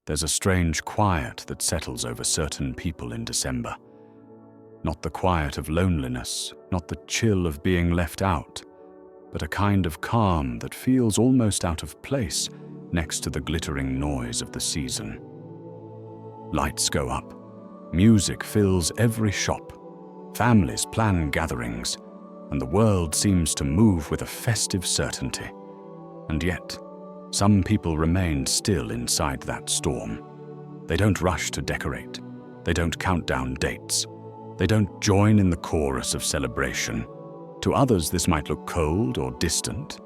There's a strange quiet that settles over certain people in December. Not the quiet of loneliness, not the chill of being left out, but a kind of calm that feels almost out of place next to the glittering noise of the season. Lights go up, music fills every shop, families plan gatherings, and the world seems to move with a festive certainty. And yet, some people remain still inside that storm. They don't rush to decorate. They don't count down dates. They don't join in the chorus of celebration. To others, this might look cold or distant.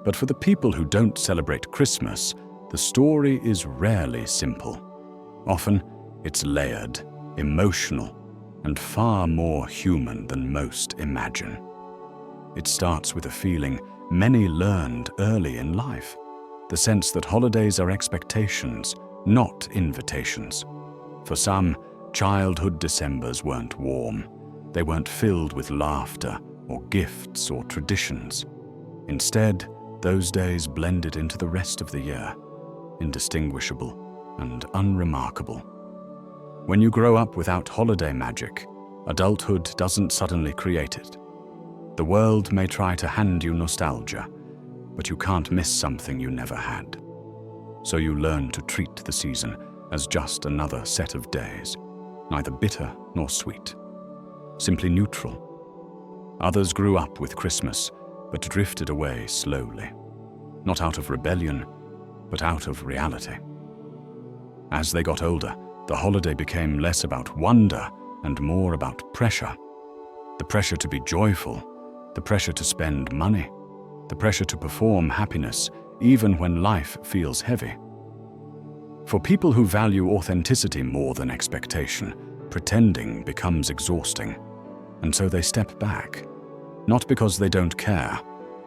But for the people who don't celebrate Christmas, the story is rarely simple. Often, it's layered, emotional, and far more human than most imagine. It starts with a feeling many learned early in life, the sense that holidays are expectations, not invitations. For some, childhood Decembers weren't warm. They weren't filled with laughter or gifts or traditions. Instead, those days blended into the rest of the year, indistinguishable and unremarkable. When you grow up without holiday magic, adulthood doesn't suddenly create it. The world may try to hand you nostalgia, but you can't miss something you never had. So you learn to treat the season as just another set of days, neither bitter nor sweet, simply neutral. Others grew up with Christmas, but drifted away slowly, not out of rebellion, but out of reality. As they got older, the holiday became less about wonder and more about pressure. The pressure to be joyful, the pressure to spend money, the pressure to perform happiness even when life feels heavy. For people who value authenticity more than expectation, pretending becomes exhausting, and so they step back, not because they don't care,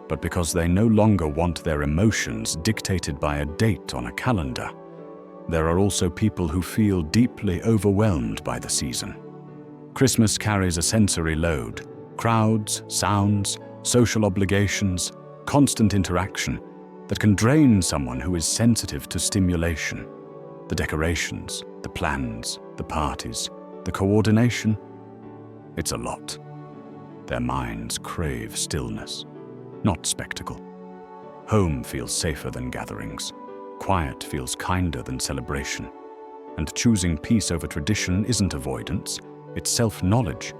but because they no longer want their emotions dictated by a date on a calendar. There are also people who feel deeply overwhelmed by the season. Christmas carries a sensory load: crowds, sounds, social obligations, constant interaction that can drain someone who is sensitive to stimulation. The decorations, the plans, the parties, the coordination. It's a lot. Their minds crave stillness, not spectacle. Home feels safer than gatherings. Quiet feels kinder than celebration. And choosing peace over tradition isn't avoidance, it's self-knowledge.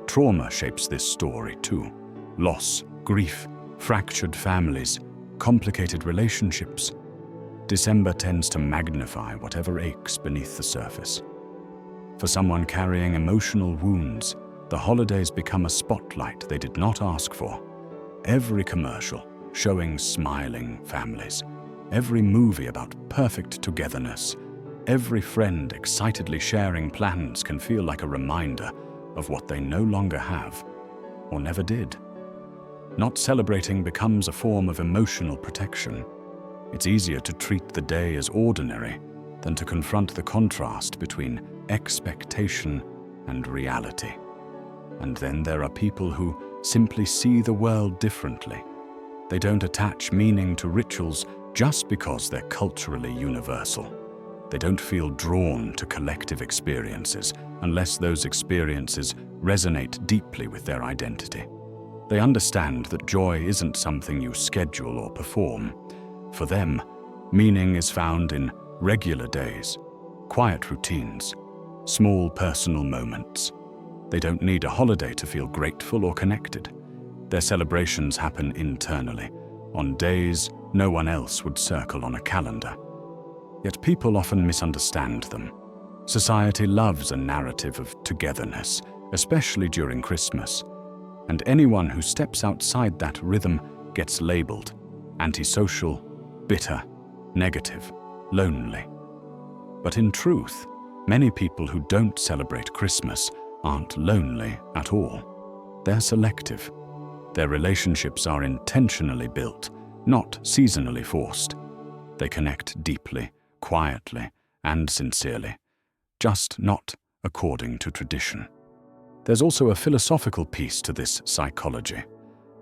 Trauma shapes this story too. Loss, grief, fractured families, complicated relationships. December tends to magnify whatever aches beneath the surface. For someone carrying emotional wounds, the holidays become a spotlight they did not ask for. Every commercial showing smiling families, every movie about perfect togetherness, every friend excitedly sharing plans can feel like a reminder of what they no longer have or never did. Not celebrating becomes a form of emotional protection. It's easier to treat the day as ordinary than to confront the contrast between expectation and reality. And then there are people who simply see the world differently. They don't attach meaning to rituals just because they're culturally universal. They don't feel drawn to collective experiences unless those experiences resonate deeply with their identity. They understand that joy isn't something you schedule or perform. For them, meaning is found in regular days, quiet routines, small personal moments. They don't need a holiday to feel grateful or connected. Their celebrations happen internally, on days no one else would circle on a calendar. Yet people often misunderstand them. Society loves a narrative of togetherness, especially during Christmas. And anyone who steps outside that rhythm gets labeled antisocial, bitter, negative, lonely. But in truth, many people who don't celebrate Christmas aren't lonely at all. They're selective. Their relationships are intentionally built, not seasonally forced. They connect deeply, quietly, and sincerely, just not according to tradition. There's also a philosophical piece to this psychology.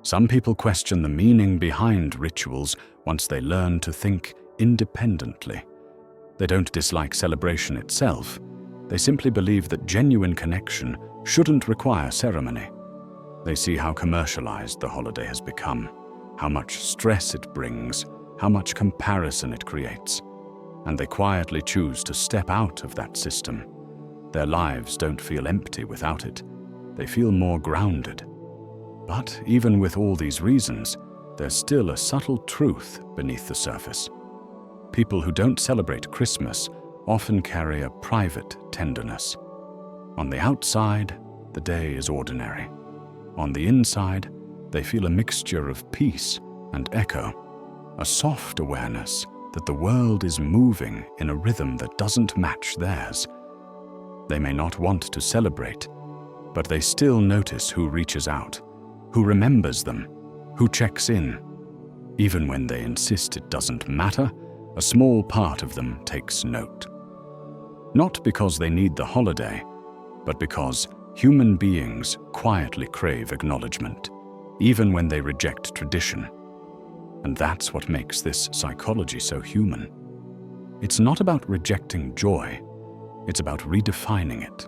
Some people question the meaning behind rituals once they learn to think independently. They don't dislike celebration itself. They simply believe that genuine connection shouldn't require ceremony. They see how commercialized the holiday has become, how much stress it brings, how much comparison it creates, and they quietly choose to step out of that system. Their lives don't feel empty without it. They feel more grounded. But even with all these reasons, there's still a subtle truth beneath the surface. People who don't celebrate Christmas often carry a private tenderness. On the outside, the day is ordinary. On the inside, they feel a mixture of peace and echo, a soft awareness that the world is moving in a rhythm that doesn't match theirs. They may not want to celebrate, but they still notice who reaches out, who remembers them, who checks in. Even when they insist it doesn't matter, a small part of them takes note. Not because they need the holiday, but because human beings quietly crave acknowledgement, even when they reject tradition. And that's what makes this psychology so human. It's not about rejecting joy. It's about redefining it.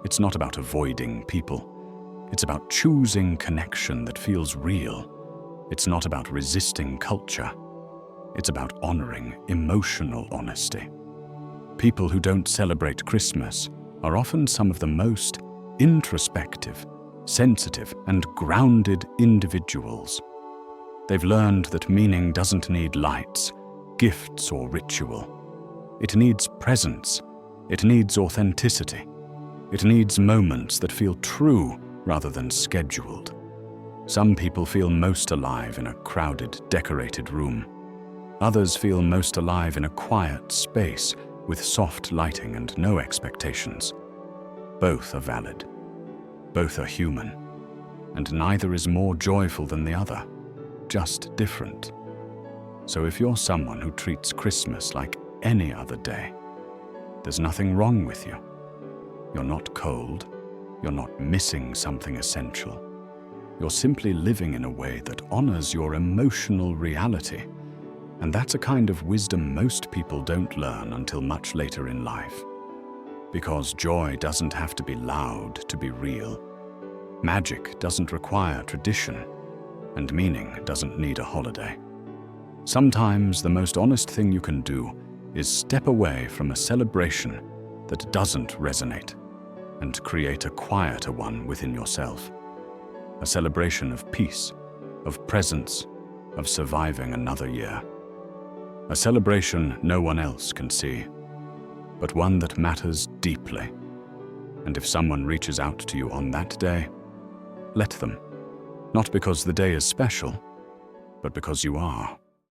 It's not about avoiding people. It's about choosing connection that feels real. It's not about resisting culture. It's about honoring emotional honesty. People who don't celebrate Christmas are often some of the most introspective, sensitive, and grounded individuals. They've learned that meaning doesn't need lights, gifts, or ritual. It needs presence. It needs authenticity. It needs moments that feel true rather than scheduled. Some people feel most alive in a crowded, decorated room. Others feel most alive in a quiet space with soft lighting and no expectations. Both are valid. Both are human. And neither is more joyful than the other, just different. So if you're someone who treats Christmas like any other day, there's nothing wrong with you. You're not cold. You're not missing something essential. You're simply living in a way that honors your emotional reality. And that's a kind of wisdom most people don't learn until much later in life. Because joy doesn't have to be loud to be real. Magic doesn't require tradition, and meaning doesn't need a holiday. Sometimes the most honest thing you can do is step away from a celebration that doesn't resonate and create a quieter one within yourself. A celebration of peace, of presence, of surviving another year. A celebration no one else can see, but one that matters deeply. And if someone reaches out to you on that day, let them. Not because the day is special, but because you are.